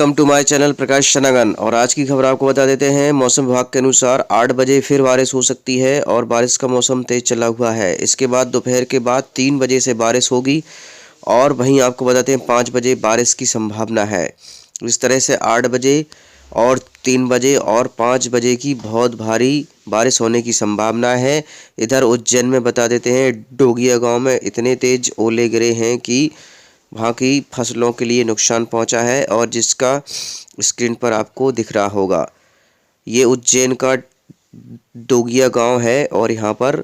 Welcome to my channel प्रकाश शनागन। और आज की खबर आपको बता देते हैं। मौसम विभाग के अनुसार 8 बजे फिर बारिश हो सकती है और बारिश का मौसम तेज चला हुआ है। इसके बाद दोपहर के बाद 3 बजे से बारिश होगी और वहीं आपको बताते हैं 5 बजे बारिश की संभावना है। इस तरह से 8 बजे और 3 बजे और 5 बजे की बहुत भारी बारिश होने की संभावना है। इधर उज्जैन में बता देते हैं, डोगिया गांव में इतने तेज ओले गिरे हैं कि वहाँ की फसलों के लिए नुकसान पहुँचा है और जिसका स्क्रीन पर आपको दिख रहा होगा। ये उज्जैन का डोगिया गांव है और यहाँ पर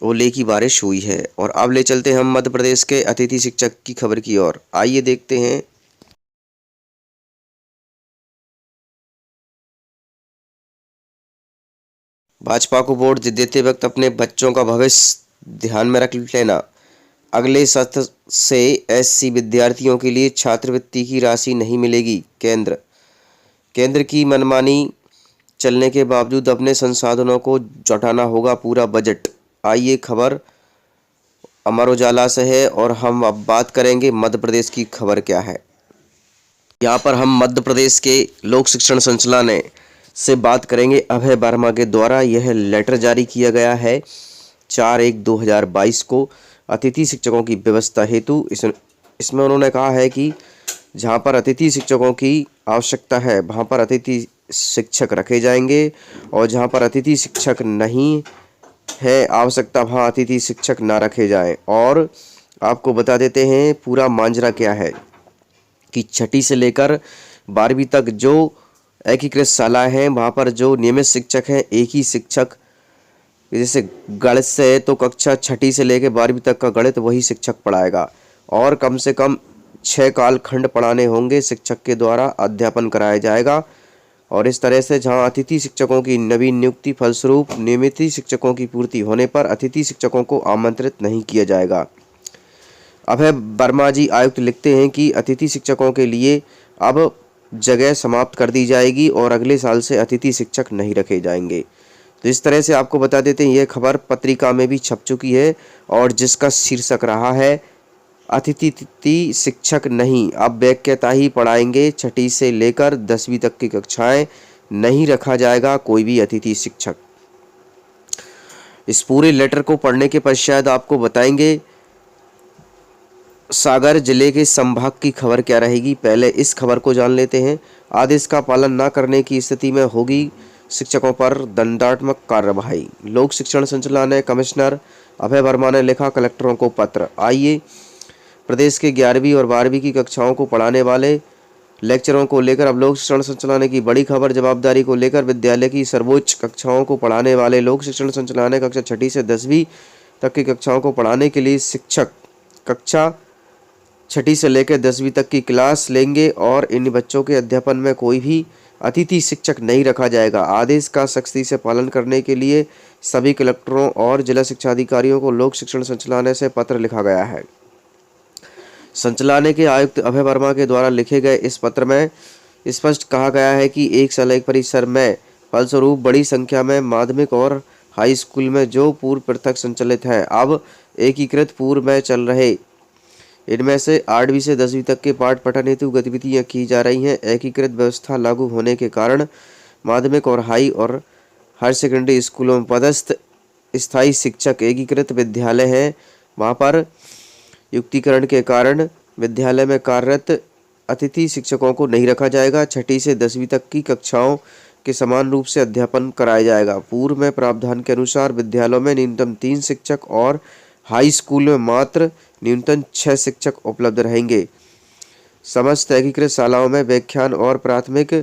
ओले की बारिश हुई है। और अब ले चलते हैं हम मध्य प्रदेश के अतिथि शिक्षक की खबर की ओर। आइए देखते हैं। भाजपा को वोट देते वक्त अपने बच्चों का भविष्य ध्यान में रख लेना। अगले सत्र से एससी विद्यार्थियों के लिए छात्रवृत्ति की राशि नहीं मिलेगी। केंद्र की मनमानी चलने के बावजूद अपने संसाधनों को जुटाना होगा पूरा बजट। आइए खबर अमर उजाला से है और हम अब बात करेंगे मध्य प्रदेश की खबर क्या है। यहाँ पर हम मध्य प्रदेश के लोक शिक्षण संचालनालय से बात करेंगे। अभय वर्मा के द्वारा यह लेटर जारी किया गया है 4/1/2022 को अतिथि शिक्षकों की व्यवस्था हेतु। इसमें उन्होंने कहा है कि जहाँ पर अतिथि शिक्षकों की आवश्यकता है वहाँ पर अतिथि शिक्षक रखे जाएंगे और जहाँ पर अतिथि शिक्षक नहीं है आवश्यकता वहाँ अतिथि शिक्षक ना रखे जाएं। और आपको बता देते हैं पूरा मांजरा क्या है कि 6ठी से लेकर 12वीं तक जो एकीकृत शालाएं हैं वहाँ पर जो नियमित शिक्षक हैं एक ही शिक्षक, जैसे गणित से है तो कक्षा 6ठी से लेकर 12वीं तक का गणित वही शिक्षक पढ़ाएगा और कम से कम 6 कालखंड पढ़ाने होंगे, शिक्षक के द्वारा अध्यापन कराया जाएगा। और इस तरह से जहां अतिथि शिक्षकों की नवीन नियुक्ति फलस्वरूप नियमित शिक्षकों की पूर्ति होने पर अतिथि शिक्षकों को आमंत्रित नहीं किया जाएगा। अभय वर्मा जी आयुक्त लिखते हैं कि अतिथि शिक्षकों के लिए अब जगह समाप्त कर दी जाएगी और अगले साल से अतिथि शिक्षक नहीं रखे जाएंगे। तो इस तरह से आपको बता देते हैं, यह खबर पत्रिका में भी छप चुकी है और जिसका शीर्षक रहा है अतिथि शिक्षक नहीं, अब व्याख्याता ही पढ़ाएंगे, 6ठी से लेकर 10वीं तक की कक्षाएं, नहीं रखा जाएगा कोई भी अतिथि शिक्षक। इस पूरे लेटर को पढ़ने के पश्चात आपको बताएंगे सागर जिले के संभाग की खबर क्या रहेगी। पहले इस खबर को जान लेते हैं। आदेश का पालन न करने की स्थिति में होगी शिक्षकों पर दंडात्मक कार्रवाई। लोक शिक्षण संचालनालय कमिश्नर अभय वर्मा ने लिखा कलेक्टरों को पत्र। आइए प्रदेश के 11वीं और 12वीं की कक्षाओं को पढ़ाने वाले लेक्चरों को लेकर अब लोक शिक्षण संचालनालय की बड़ी खबर। जवाबदारी को लेकर विद्यालय की सर्वोच्च कक्षाओं को पढ़ाने वाले लोक शिक्षण संचालनालय कक्षा 6ठी से 10वीं तक की कक्षाओं को पढ़ाने के लिए शिक्षक कक्षा 6ठी से लेकर 10वीं तक की क्लास लेंगे और इन बच्चों के अध्यापन में कोई भी अतिथि शिक्षक नहीं रखा जाएगा। आदेश का सख्ती से पालन करने के लिए सभी कलेक्टरों और जिला शिक्षा अधिकारियों को लोक शिक्षण संचालनालय से पत्र लिखा गया है। संचालनालय के आयुक्त अभय वर्मा के द्वारा लिखे गए इस पत्र में स्पष्ट कहा गया है कि एक सालाना परिसर में फलस्वरूप बड़ी संख्या में माध्यमिक और हाई स्कूल में जो पूर्व पृथक संचालित हैं अब एकीकृत पूर्व में चल रहे, इनमें से 8वीं से 10वीं तक के पाठ पठन हेतु गतिविधियां की जा रही हैं। एकीकृत व्यवस्था लागू होने के कारण माध्यमिक और हायर सेकेंडरी स्कूलों में पदस्थ स्थायी शिक्षक एकीकृत विद्यालय हैं, वहां पर युक्तिकरण के कारण विद्यालय में कार्यरत अतिथि शिक्षकों को नहीं रखा जाएगा। 6ठी से 10वीं तक की कक्षाओं के समान रूप से अध्यापन कराया जाएगा। पूर्व में प्रावधान के अनुसार विद्यालयों में न्यूनतम 3 शिक्षक और हाई स्कूल में मात्र न्यूनतम 6 शिक्षक उपलब्ध रहेंगे। समस्त एकीकृत शालाओं में व्याख्यान और प्राथमिक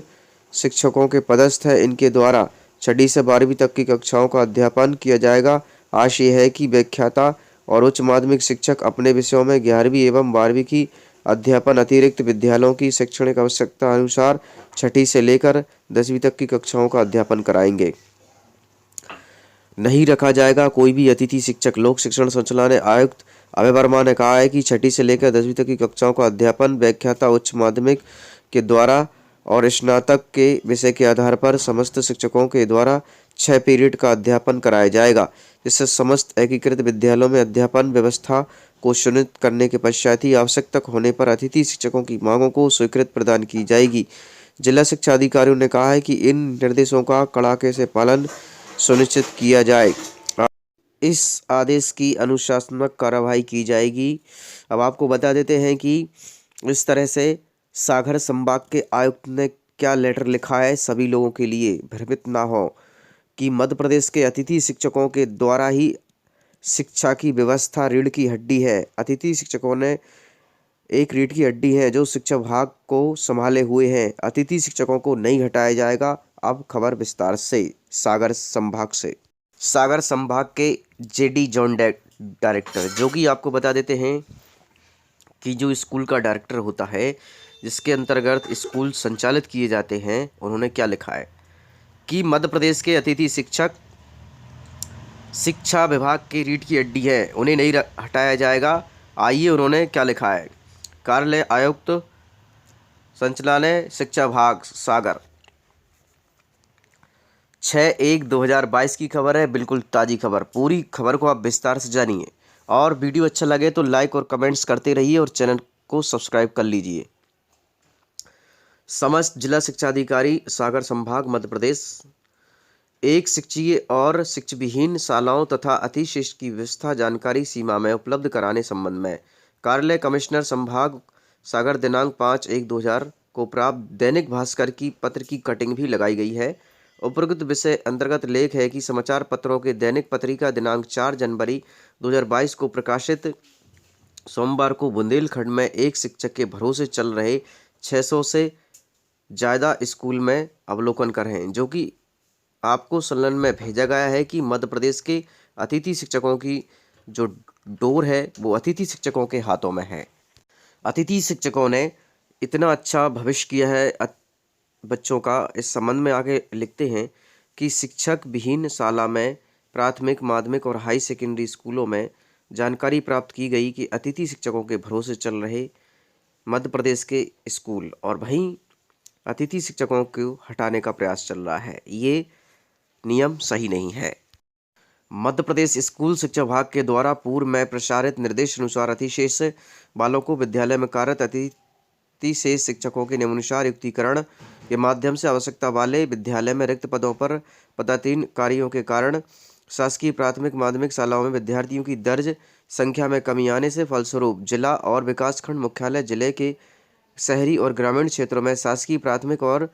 शिक्षकों के पदस्थ है, इनके द्वारा 6ठी से 12वीं तक की कक्षाओं का अध्यापन किया जाएगा। आशय यह है कि व्याख्याता और उच्च माध्यमिक शिक्षक अपने विषयों में 11वीं एवं 12वीं की अध्यापन अतिरिक्त विद्यालयों की शैक्षणिक आवश्यकता अनुसार 6ठी से लेकर 10वीं तक की कक्षाओं का अध्यापन कराएंगे। नहीं रखा जाएगा कोई भी अतिथि शिक्षक। लोक शिक्षण संचालनालय आयुक्त अभय वर्मा ने कहा है कि 6ठी से लेकर 10वीं तक की कक्षाओं का अध्यापन व्याख्याता उच्च माध्यमिक के द्वारा और स्नातक के विषय के आधार पर समस्त शिक्षकों के द्वारा 6 पीरियड का अध्यापन कराया जाएगा, जिससे समस्त एकीकृत विद्यालयों में अध्यापन व्यवस्था को सुनिश्चित करने के पश्चात ही आवश्यकता होने पर अतिथि शिक्षकों की मांगों को स्वीकृति प्रदान की जाएगी। जिला शिक्षा अधिकारियों ने कहा है कि इन निर्देशों का कड़ाके से पालन सुनिश्चित किया जाए। इस आदेश की अनुशासनात्मक कार्रवाई की जाएगी। अब आपको बता देते हैं कि इस तरह से सागर संभाग के आयुक्त ने क्या लेटर लिखा है सभी लोगों के लिए भ्रमित ना हो कि मध्य प्रदेश के अतिथि शिक्षकों के द्वारा ही शिक्षा की व्यवस्था रीढ़ की हड्डी है। अतिथि शिक्षकों ने एक रीढ़ की हड्डी है जो शिक्षा विभाग को संभाले हुए हैं। अतिथि शिक्षकों को नहीं हटाया जाएगा। अब खबर विस्तार से सागर संभाग से। सागर संभाग के जेडी जोन डायरेक्टर, जो कि आपको बता देते हैं कि जो स्कूल का डायरेक्टर होता है जिसके अंतर्गत स्कूल संचालित किए जाते हैं, उन्होंने क्या लिखा है कि मध्य प्रदेश के अतिथि शिक्षक शिक्षा विभाग की रीढ़ की हड्डी है, उन्हें नहीं हटाया जाएगा। आइए उन्होंने क्या लिखा है। कार्यालय आयुक्त संचालनालय शिक्षा विभाग सागर 6/1/2022 की खबर है, बिल्कुल ताज़ी खबर। पूरी खबर को आप विस्तार से जानिए और वीडियो अच्छा लगे तो लाइक और कमेंट्स करते रहिए और चैनल को सब्सक्राइब कर लीजिए। समस्त जिला शिक्षा अधिकारी सागर संभाग मध्य प्रदेश एक शिक्षकीय और शिक्षाविहीन शालाओं तथा अतिशिष्ट की व्यवस्था जानकारी सीमा में उपलब्ध कराने संबंध में कार्यालय कमिश्नर संभाग सागर दिनांक 5/1/2000 को प्राप्त दैनिक भास्कर की पत्र की कटिंग भी लगाई गई है। उपरोक्त विषय अंतर्गत लेख है कि समाचार पत्रों के दैनिक पत्रिका दिनांक 4 जनवरी 2022 को प्रकाशित सोमवार को बुंदेलखंड में एक शिक्षक के भरोसे चल रहे 600 से ज़्यादा स्कूल में अवलोकन कर हैं, जो कि आपको संलग्न में भेजा गया है कि मध्य प्रदेश के अतिथि शिक्षकों की जो डोर है वो अतिथि शिक्षकों के हाथों में है। अतिथि शिक्षकों ने इतना अच्छा भविष्य किया है बच्चों का। इस संबंध में आगे लिखते हैं कि शिक्षक विहीन शाला में प्राथमिक माध्यमिक और हाई सेकेंडरी स्कूलों में जानकारी प्राप्त की गई कि अतिथि शिक्षकों के भरोसे चल रहे मध्य प्रदेश के स्कूल और वहीं अतिथि शिक्षकों को हटाने का प्रयास चल रहा है। ये नियम सही नहीं है। मध्य प्रदेश स्कूल शिक्षा विभाग के द्वारा पूर्व में प्रसारित निर्देश अनुसार अतिशेष बालकों को विद्यालय में कार्यरत अतिथि शेष शिक्षकों के नियमानुसार युक्तिकरण के माध्यम से आवश्यकता वाले विद्यालय में रिक्त पदों पर पदाधीन कार्यों के कारण शासकीय प्राथमिक माध्यमिक शालाओं में विद्यार्थियों की दर्ज संख्या में कमी आने से फलस्वरूप जिला और विकासखंड मुख्यालय जिले के शहरी और ग्रामीण क्षेत्रों में शासकीय प्राथमिक और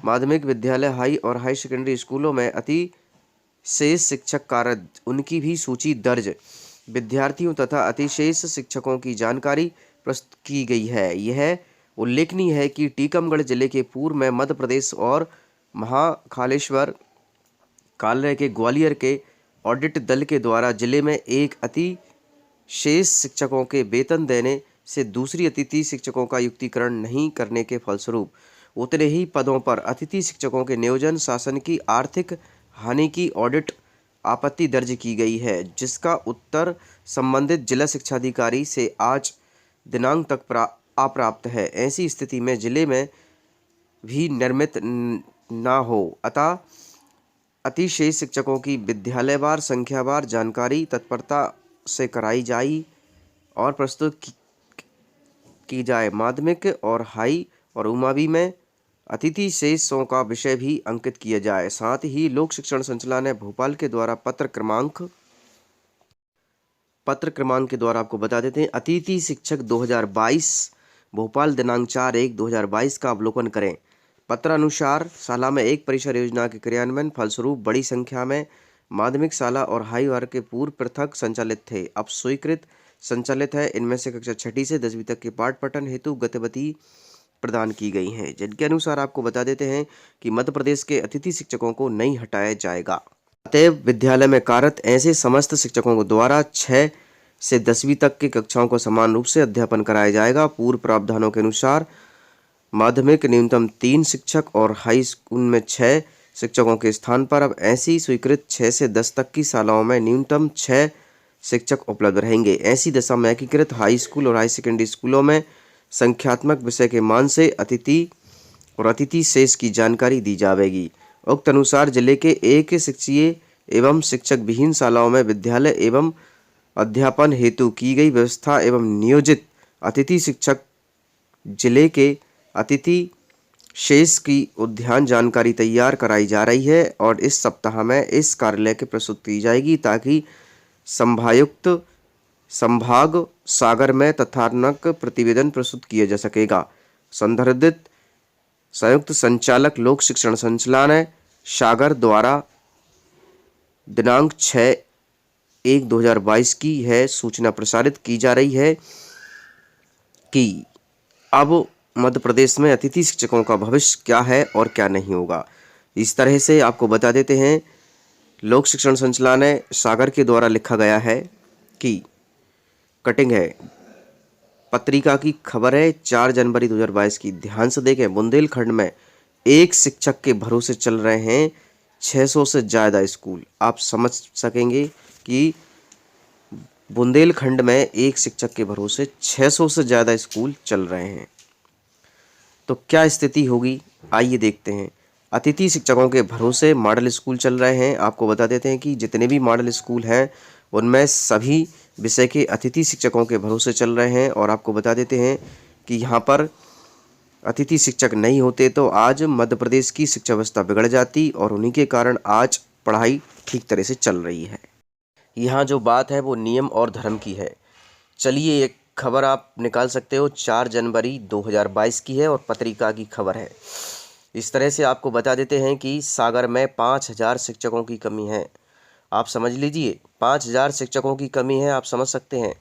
माध्यमिक विद्यालय हाई और हाई सेकेंडरी स्कूलों में अति शेष शिक्षक कार्यरत उनकी भी सूची दर्ज विद्यार्थियों तथा अतिशेष शिक्षकों की जानकारी प्रस्तुत की गई है। यह उल्लेखनीय है कि टीकमगढ़ जिले के पूर्व में मध्य प्रदेश और महाकालेश्वर कार्यालय के ग्वालियर के ऑडिट दल के द्वारा जिले में एक अति शेष शिक्षकों के वेतन देने से दूसरी अतिथि शिक्षकों का युक्तिकरण नहीं करने के फलस्वरूप उतने ही पदों पर अतिथि शिक्षकों के नियोजन शासन की आर्थिक हानि की ऑडिट आपत्ति दर्ज की गई है, जिसका उत्तर संबंधित जिला शिक्षा अधिकारी से आज दिनांक तक अप्राप्त है। ऐसी स्थिति में जिले में भी निर्मित ना हो, अतः अतिशेष शिक्षकों की विद्यालयवार संख्यावार जानकारी तत्परता से कराई जाए और प्रस्तुत की जाए। माध्यमिक और हाई और उमावी में अतिथि शेषों का विषय भी अंकित किया जाए। साथ ही लोक शिक्षण संचालनालय भोपाल के द्वारा पत्र क्रमांक के द्वारा आपको बता देते हैं अतिथि शिक्षक 2022 भोपाल दिनांक 4/1/2022 का अवलोकन करें। पत्रानुसार शाला में एक परिसर योजना के क्रियान्वयन फलस्वरूप बड़ी संख्या में माध्यमिक शाला और हाई वर्ग के पूर्व पृथक संचालित थे, अब स्वीकृत संचालित है। इनमें से कक्षा 6ठी से 10वीं तक के पाठ पठन हेतु गतिविधि प्रदान की गई हैं, जिनके अनुसार आपको बता देते हैं कि मध्य प्रदेश के अतिथि शिक्षकों को नहीं हटाया जाएगा। अतएव विद्यालय में कार्यरत ऐसे समस्त शिक्षकों को द्वारा 6 से 10वीं तक की कक्षाओं को समान रूप से अध्यापन कराया जाएगा। पूर्व प्रावधानों के अनुसार माध्यमिक न्यूनतम 3 शिक्षक और हाई स्कूल में 6 शिक्षकों के स्थान पर अब ऐसी स्वीकृत 6 से 10 तक की शालाओं में न्यूनतम 6 शिक्षक उपलब्ध रहेंगे। ऐसी दशा में एकीकृत हाई स्कूल और हाई सेकेंडरी स्कूलों में संख्यात्मक विषय के मान से अतिथि और अतिथि शेष की जानकारी दी जाएगी। उक्त अनुसार जिले के एक शिक्षकीय एवं शिक्षक विहीन शालाओं में विद्यालय एवं अध्यापन हेतु की गई व्यवस्था एवं नियोजित अतिथि शिक्षक जिले के अतिथि शेष की उद्यान जानकारी तैयार कराई जा रही है और इस सप्ताह में इस कार्यालय की प्रस्तुत की जाएगी ताकि संभायुक्त संभाग सागर में तथानक प्रतिवेदन प्रस्तुत किया जा सकेगा। संदर्भित संयुक्त संचालक लोक शिक्षण संचालनालय सागर द्वारा दिनांक 6/1/2022 की है सूचना प्रसारित की जा रही है कि अब मध्य प्रदेश में अतिथि शिक्षकों का भविष्य क्या है और क्या नहीं होगा। इस तरह से आपको बता देते हैं, लोक शिक्षण संचालनालय सागर के द्वारा लिखा गया है कि कटिंग है, पत्रिका की खबर है 4 जनवरी 2022 की। ध्यान से देखें, बुंदेलखंड में एक शिक्षक के भरोसे चल रहे हैं 600 से ज़्यादा स्कूल। आप समझ सकेंगे कि बुंदेलखंड में एक शिक्षक के भरोसे 600 से ज़्यादा स्कूल चल रहे हैं, तो क्या स्थिति होगी, आइए देखते हैं। अतिथि शिक्षकों के भरोसे मॉडल स्कूल चल रहे हैं। आपको बता देते हैं कि जितने भी मॉडल स्कूल हैं उनमें सभी विषय के अतिथि शिक्षकों के भरोसे चल रहे हैं और आपको बता देते हैं कि यहाँ पर अतिथि शिक्षक नहीं होते तो आज मध्य प्रदेश की शिक्षा व्यवस्था बिगड़ जाती और उन्हीं के कारण आज पढ़ाई ठीक तरह से चल रही है। यहाँ जो बात है वो नियम और धर्म की है। चलिए, एक खबर आप निकाल सकते हो, 4 जनवरी 2022 की है और पत्रिका की खबर है। इस तरह से आपको बता देते हैं कि सागर में 5000 शिक्षकों की कमी है। आप समझ लीजिए, 5000 शिक्षकों की कमी है, आप समझ सकते हैं।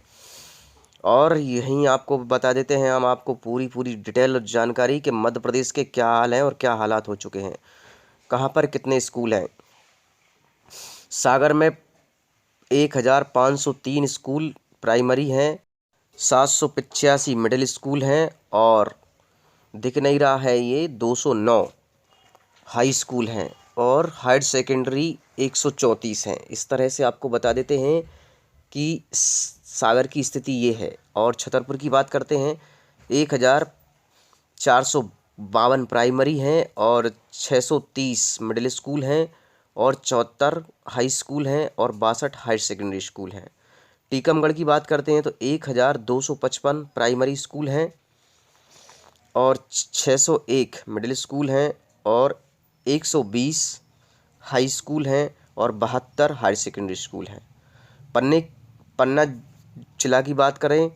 और यहीं आपको बता देते हैं हम आपको पूरी डिटेल जानकारी कि मध्य प्रदेश के क्या हाल हैं और क्या हालात हो चुके हैं, कहाँ पर कितने स्कूल हैं। सागर में 1503 स्कूल प्राइमरी हैं, 785 मिडिल स्कूल हैं और दिख नहीं रहा है ये 209 हाई स्कूल हैं और हायर सेकेंडरी 134 हैं। इस तरह से आपको बता देते हैं कि सागर की स्थिति ये है। और छतरपुर की बात करते हैं, 1452 प्राइमरी हैं और 630 मिडिल स्कूल हैं और 74 हाई स्कूल हैं और 62 हायर सेकेंडरी स्कूल हैं। टीकमगढ़ की बात करते हैं तो 1255 प्राइमरी स्कूल हैं और 601 मिडिल स्कूल हैं और 120 हाई स्कूल हैं और 72 हायर सेकेंडरी स्कूल हैं। पन्ना जिला की बात करें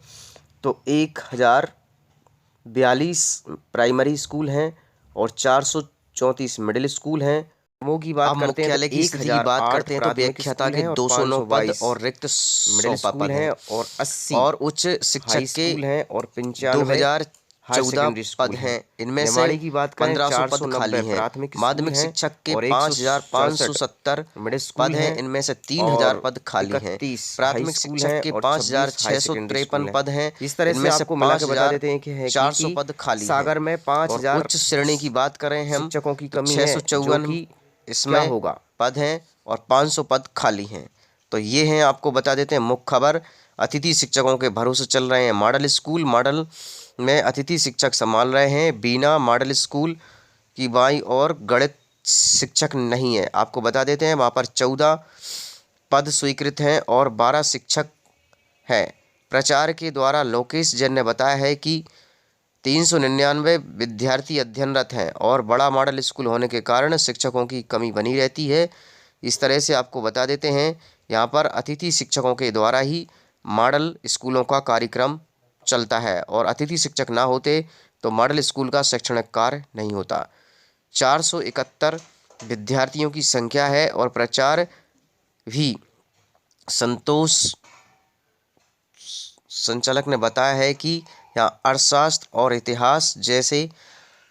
तो 1042 प्राइमरी स्कूल हैं और 434 मिडिल स्कूल हैं। वो की बात करते हैं तो 1008 तो व्याख्याता के 209 पद और रिक्त मिडिल स्कूल हैं और 80 और उच्च शिक्षक के हैं और 2014 पद हैं। इनमें से की बात 1500 पद खाली हैं। माध्यमिक शिक्षक के 5570 पद हैं, इनमें से 3000 पद खाली हैं। प्राथमिक शिक्षक के 5653 पद हैं, इस तरह से आपको मिला के बता देते हैं कि 400 पद खाली सागर में 5000। उच्च श्रेणी की बात करें हम, शिक्षकों की कमी 654 इसमें होगा पद हैं और 500 पद खाली हैं। तो ये हैं, आपको बता देते हैं मुख्य खबर। अतिथि शिक्षकों के भरोसे चल रहे हैं मॉडल स्कूल। मॉडल में अतिथि शिक्षक संभाल रहे हैं बीना मॉडल स्कूल की बाई और गणित शिक्षक नहीं है। आपको बता देते हैं वहाँ पर 14 पद स्वीकृत हैं और 12 शिक्षक हैं। प्रचार के द्वारा लोकेश जैन ने बताया है कि 399 विद्यार्थी अध्ययनरत हैं और बड़ा मॉडल स्कूल होने के कारण शिक्षकों की कमी बनी रहती है। इस तरह से आपको बता देते हैं यहाँ पर अतिथि शिक्षकों के द्वारा ही मॉडल स्कूलों का कार्यक्रम चलता है और अतिथि शिक्षक ना होते तो मॉडल स्कूल का शैक्षणिक कार्य नहीं होता। 471 विद्यार्थियों की संख्या है और प्रचार भी संतोष संचालक ने बताया है कि यहाँ अर्थशास्त्र और इतिहास जैसे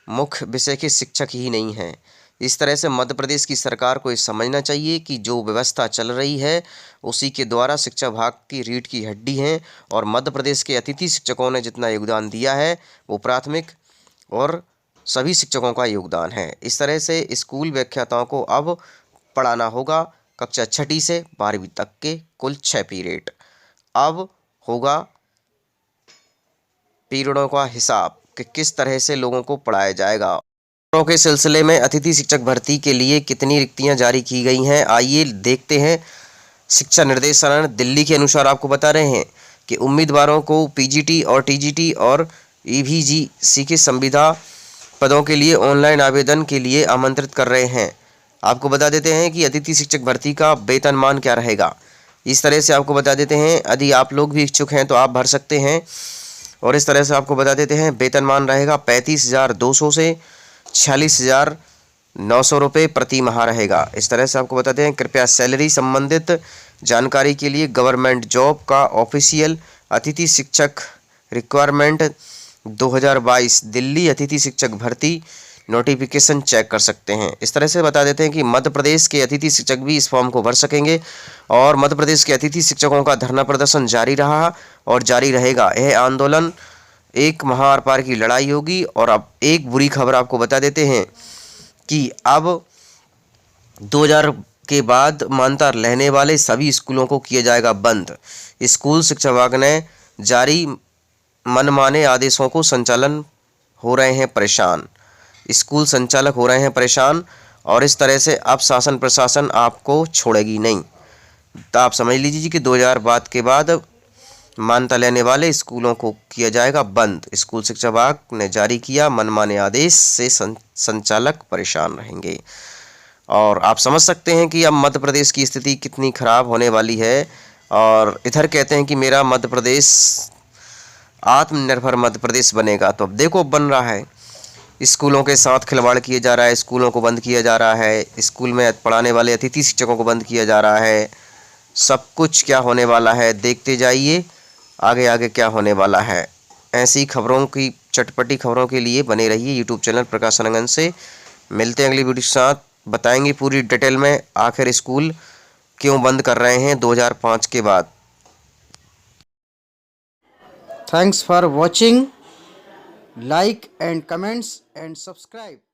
मुख्य विषय के शिक्षक ही नहीं हैं। इस तरह से मध्य प्रदेश की सरकार को ये समझना चाहिए कि जो व्यवस्था चल रही है उसी के द्वारा शिक्षा विभाग की रीढ़ की हड्डी हैं और मध्य प्रदेश के अतिथि शिक्षकों ने जितना योगदान दिया है वो प्राथमिक और सभी शिक्षकों का योगदान है। इस तरह से स्कूल व्याख्याताओं को अब पढ़ाना होगा कक्षा 6ठी से 12वीं तक के कुल 6 पीरियड। अब होगा पीरियडों का हिसाब कि किस तरह से लोगों को पढ़ाया जाएगा। के सिलसिले में अतिथि शिक्षक भर्ती के लिए कितनी रिक्तियां जारी की गई हैं, आइए देखते हैं। शिक्षा निर्देशालय दिल्ली के अनुसार आपको बता रहे हैं कि उम्मीदवारों को पीजीटी और टीजीटी और ईवीजीसी के संविदा पदों के लिए ऑनलाइन आवेदन के लिए आमंत्रित कर रहे हैं। आपको बता देते हैं कि अतिथि शिक्षक भर्ती का वेतनमान क्या रहेगा। इस तरह से आपको बता देते हैं, यदि आप लोग भी इच्छुक हैं तो आप भर सकते हैं। और इस तरह से आपको बता देते हैं, वेतनमान रहेगा 35,200 से 46,900 रुपये प्रति माह रहेगा। इस तरह से आपको बताते हैं। कृपया सैलरी संबंधित जानकारी के लिए गवर्नमेंट जॉब का ऑफिशियल अतिथि शिक्षक रिक्वायरमेंट 2022 दिल्ली अतिथि शिक्षक भर्ती नोटिफिकेशन चेक कर सकते हैं। इस तरह से बता देते हैं कि मध्य प्रदेश के अतिथि शिक्षक भी इस फॉर्म को भर सकेंगे और मध्य प्रदेश के अतिथि शिक्षकों का धरना प्रदर्शन जारी रहा और जारी रहेगा। यह आंदोलन एक माह आर पार की लड़ाई होगी। और अब एक बुरी खबर आपको बता देते हैं कि अब 2000 के बाद मान्यता लेने वाले सभी स्कूलों को किया जाएगा बंद। स्कूल शिक्षा विभाग ने जारी मनमाने आदेशों को संचालन हो रहे हैं परेशान। स्कूल संचालक हो रहे हैं परेशान और इस तरह से अब शासन प्रशासन आपको छोड़ेगी नहीं। तो आप समझ लीजिए कि 2000 बाद के बाद मान्यता लेने वाले स्कूलों को किया जाएगा बंद। स्कूल शिक्षा विभाग ने जारी किया मनमाने आदेश से संचालक परेशान रहेंगे। और आप समझ सकते हैं कि अब मध्य प्रदेश की स्थिति कितनी खराब होने वाली है। और इधर कहते हैं कि मेरा मध्य प्रदेश आत्मनिर्भर मध्य प्रदेश बनेगा, तो अब देखो बन रहा है। स्कूलों के साथ खिलवाड़ किया जा रहा है, स्कूलों को बंद किया जा रहा है, स्कूल में पढ़ाने वाले अतिथि शिक्षकों को बंद किया जा रहा है। सब कुछ क्या होने वाला है देखते जाइए, आगे आगे क्या होने वाला है। ऐसी खबरों की चटपटी खबरों के लिए बने रहिए यूट्यूब चैनल प्रकाश रंगन से। मिलते हैं अगली वीडियो के साथ, बताएंगे पूरी डिटेल में आखिर स्कूल क्यों बंद कर रहे हैं 2005 के बाद। Thanks for watching. Like and comments and subscribe.